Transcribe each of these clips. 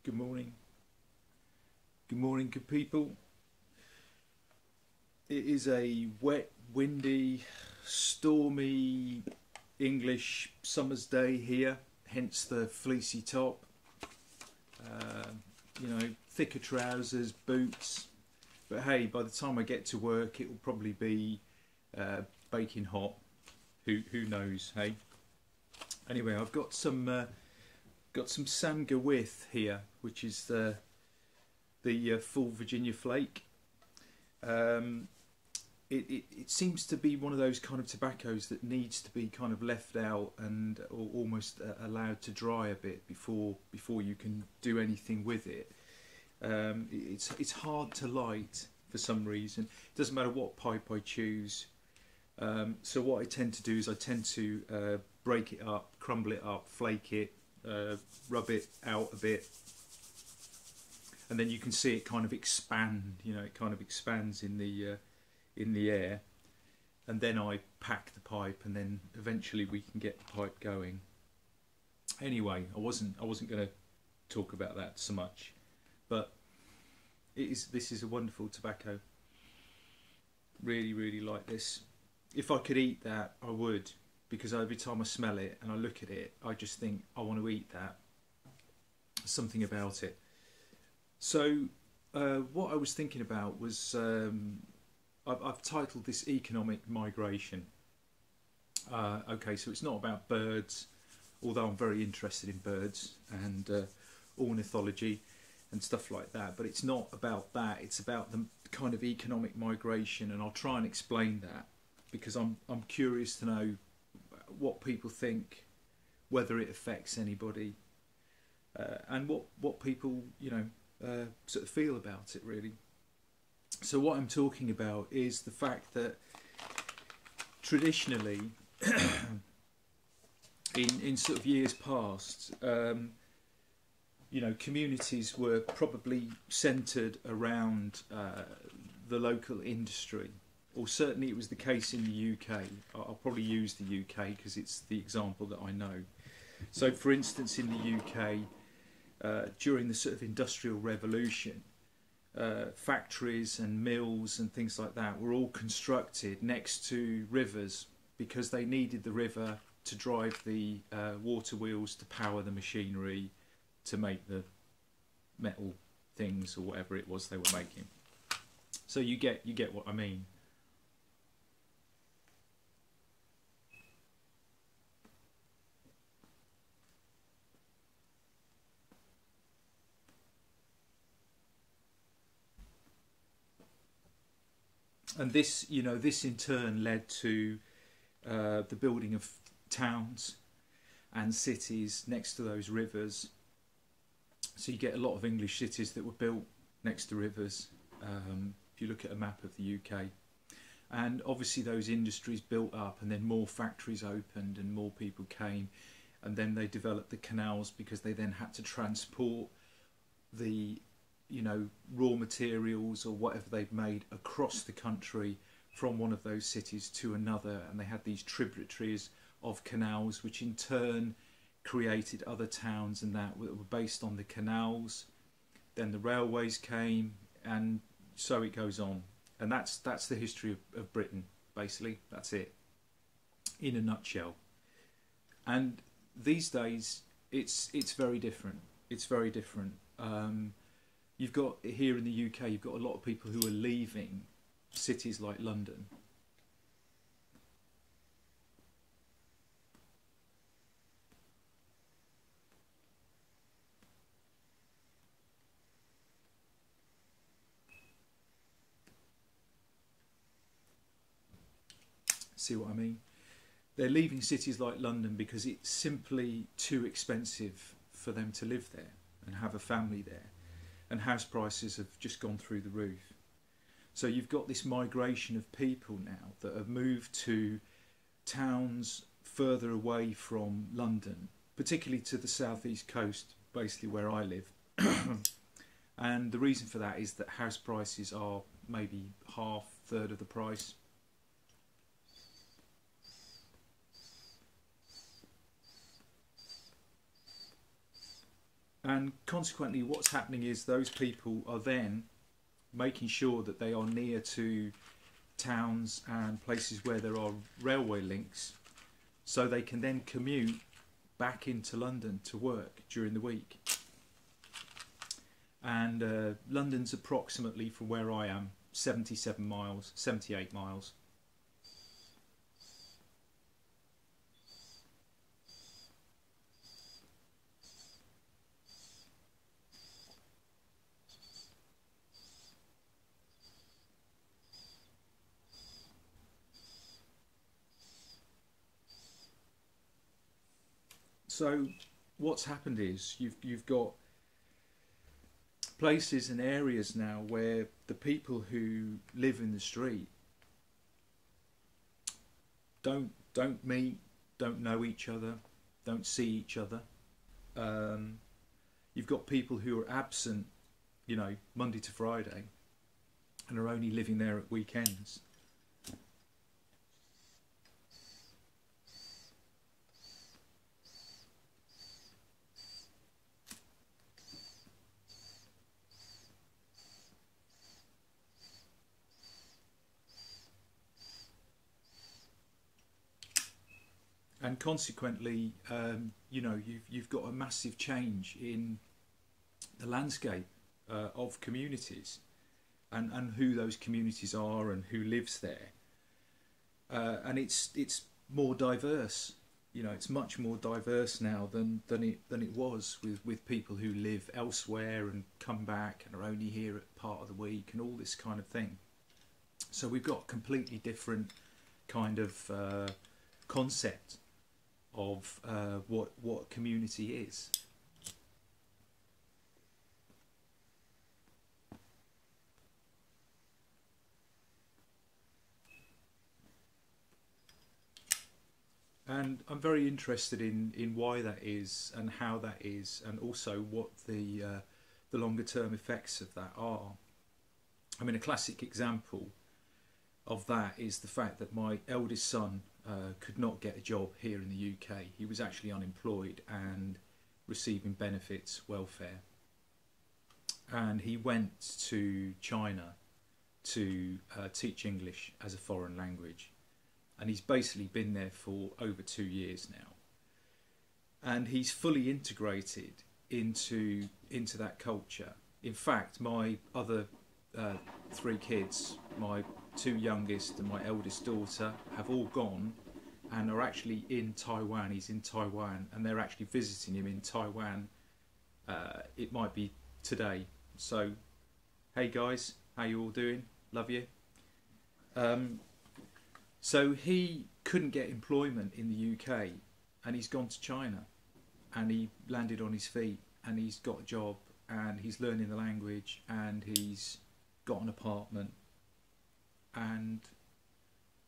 Good morning. Good morning, good people. It is a wet, windy, stormy English summer's day here, hence the fleecy top. Thicker trousers, boots. But hey, by the time I get to work, it will probably be baking hot. Who knows? Hey. Anyway, I've got some Samgawith here, which is the full Virginia flake. It seems to be one of those kind of tobaccos that needs to be kind of left out and or almost allowed to dry a bit before you can do anything with it. It's hard to light for some reason. It doesn't matter what pipe I choose. So what I tend to do is I tend to break it up, crumble it up, flake it, rub it out a bit, and then you can see it kind of expand. It kind of expands in the air, and then I pack the pipe, and then eventually we can get the pipe going. Anyway, I wasn't going to talk about that so much, but this is a wonderful tobacco. Really like this. If I could eat that, I would, because every time I smell it and I look at it, I just think I want to eat that. Something about it. So what I was thinking about was I've titled this Economic Migration. Okay, so it's not about birds, although I'm very interested in birds and ornithology and stuff like that, but it's not about that. It's about the kind of economic migration, and I'll try and explain that, because I'm curious to know what people think, whether it affects anybody, and what people sort of feel about it, really. So what I'm talking about is the fact that traditionally, in sort of years past, communities were probably centred around the local industry. Or certainly it was the case in the UK. I'll probably use the UK because it's the example that I know. So for instance, in the UK, during the sort of Industrial Revolution, factories and mills and things like that were all constructed next to rivers, because they needed the river to drive the water wheels to power the machinery to make the metal things or whatever it was they were making. So you get what I mean. And this in turn led to the building of towns and cities next to those rivers. So you get a lot of English cities that were built next to rivers, if you look at a map of the UK. And obviously those industries built up, and then more factories opened and more people came, and then they developed the canals, because they then had to transport the raw materials or whatever they've made across the country from one of those cities to another, and they had these tributaries of canals, which in turn created other towns and that were based on the canals. Then the railways came, and so it goes on. And that's the history of Britain, basically. That's it, in a nutshell. And these days it's very different. It's very different. You've got, here in the UK, you've got a lot of people who are leaving cities like London. See what I mean? They're leaving cities like London because it's simply too expensive for them to live there and have a family there. And house prices have just gone through the roof. So you've got this migration of people now that have moved to towns further away from London, particularly to the southeast coast, basically where I live. And the reason for that is that house prices are maybe half, third of the price. And consequently, what's happening is those people are then making sure that they are near to towns and places where there are railway links, so they can then commute back into London to work during the week. And London's approximately, from where I am, 77 miles, 78 miles. So what's happened is you've got places and areas now where the people who live in the street don't meet, don't know each other, don't see each other. You've got people who are absent, you know, Monday to Friday, and are only living there at weekends. And consequently, you know, you've got a massive change in the landscape of communities, and who those communities are and who lives there. And it's more diverse. You know, it's much more diverse now than it was with people who live elsewhere and come back and are only here at part of the week and all this kind of thing. So we've got a completely different kind of concept of what community is. And I'm very interested in why that is and how that is, and also what the longer term effects of that are. I mean, a classic example of that is the fact that my eldest son could not get a job here in the UK. He was actually unemployed and receiving benefits, welfare. And he went to China to teach English as a foreign language. And he's basically been there for over 2 years now. And he's fully integrated into that culture. In fact, my other 3 kids, my 2 youngest and my eldest daughter, have all gone and are actually in Taiwan. He's in Taiwan, and they're actually visiting him in Taiwan. It might be today. So, hey guys, how you all doing? Love you. So he couldn't get employment in the UK, and he's gone to China, and he landed on his feet, and he's got a job, and he's learning the language, and he's got an apartment. And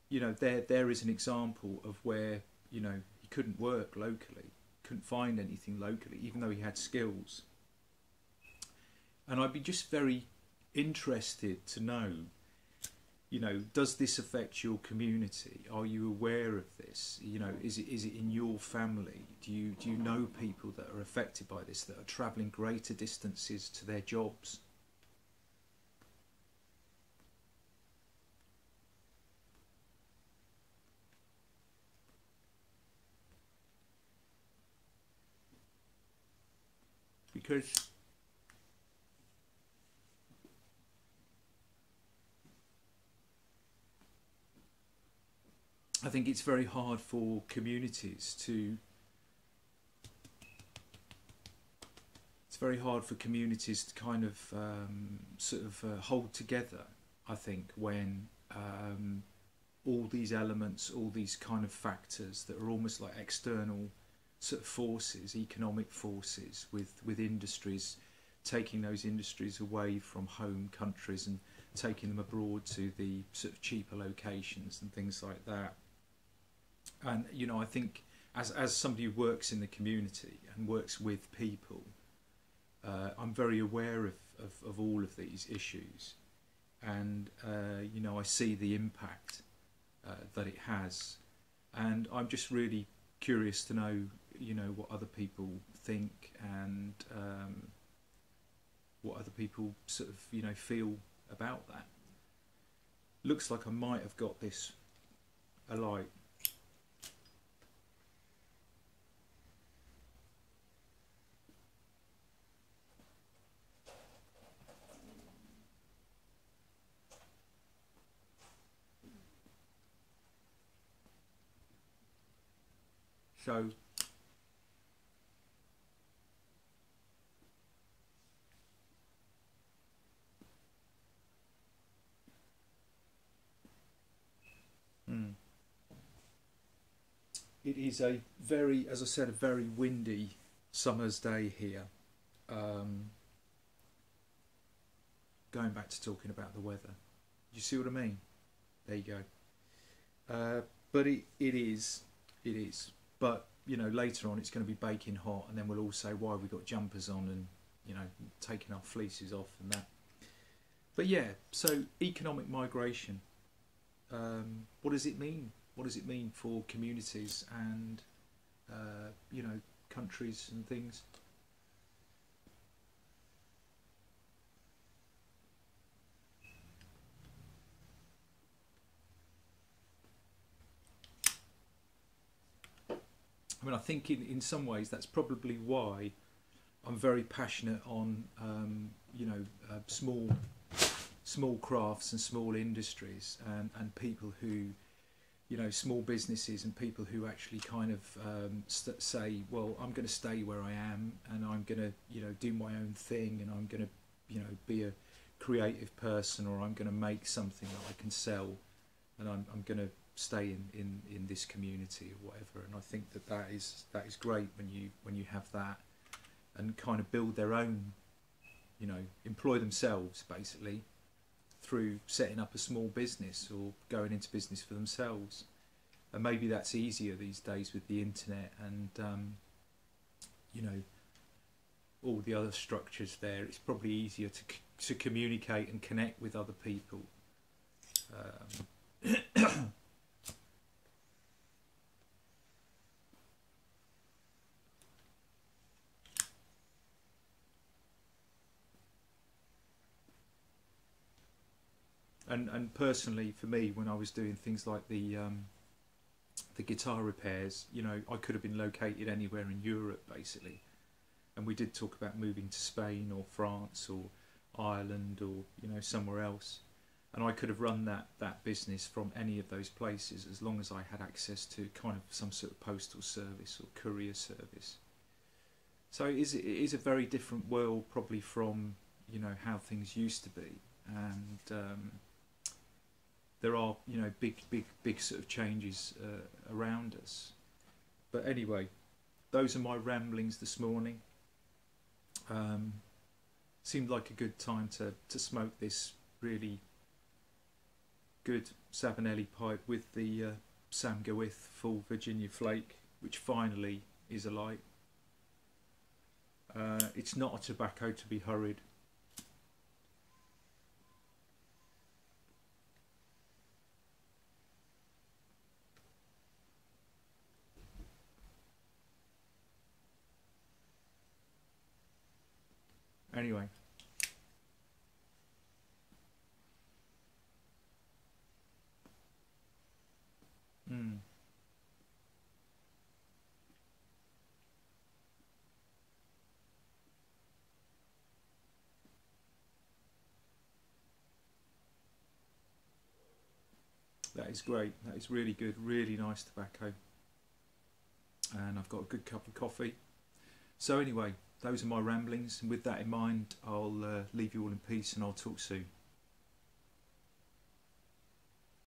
you know, there is an example of where, you know, he couldn't work locally, couldn't find anything locally, even though he had skills. And I'd be just very interested to know, you know, does this affect your community? Are you aware of this? You know, is it in your family? Do you know people that are affected by this, that are travelling greater distances to their jobs? Because I think it's very hard for communities to kind of hold together, I think, when all these elements, all these kind of factors that are almost like external sort of forces, economic forces, with industries, taking those industries away from home countries and taking them abroad to the sort of cheaper locations and things like that. And you know, I think as somebody who works in the community and works with people, I'm very aware of all of these issues, and you know, I see the impact that it has, and I'm just really curious to know, you know, what other people think, and what other people sort of, you know, feel about that. Looks like I might have got this alight. So it is a very, as I said, a very windy summer's day here. Going back to talking about the weather, you see what I mean? There you go. But it is. But you know, later on it's going to be baking hot, and then we'll all say, why have we got jumpers on, and you know, taking our fleeces off and that. But yeah, so economic migration. What does it mean? What does it mean for communities and you know, countries and things? I mean, I think in some ways that's probably why I'm very passionate on you know, small crafts and small industries, and people who, you know, small businesses and people who actually kind of say, well, I'm going to stay where I am, and I'm going to, you know, do my own thing, and I'm going to, you know, be a creative person, or I'm going to make something that I can sell, and I'm going to stay in this community or whatever. And I think that is great when you have that, and kind of build their own, you know, employ themselves basically through setting up a small business or going into business for themselves. And maybe that's easier these days with the internet and you know, all the other structures there. It's probably easier to communicate and connect with other people. And personally, for me, when I was doing things like the guitar repairs, you know, I could have been located anywhere in Europe basically, and we did talk about moving to Spain or France or Ireland or, you know, somewhere else, and I could have run that business from any of those places as long as I had access to kind of some sort of postal service or courier service. So it is a very different world probably from, you know, how things used to be, and there are, you know, big sort of changes around us. But anyway, those are my ramblings this morning. Seemed like a good time to smoke this really good Savinelli pipe with the Sam Gawith full Virginia flake, which finally is alight. It's not a tobacco to be hurried. Anyway, that is great. That is really good, really nice tobacco. And I've got a good cup of coffee. So anyway, those are my ramblings, and with that in mind, I'll leave you all in peace, and I'll talk soon.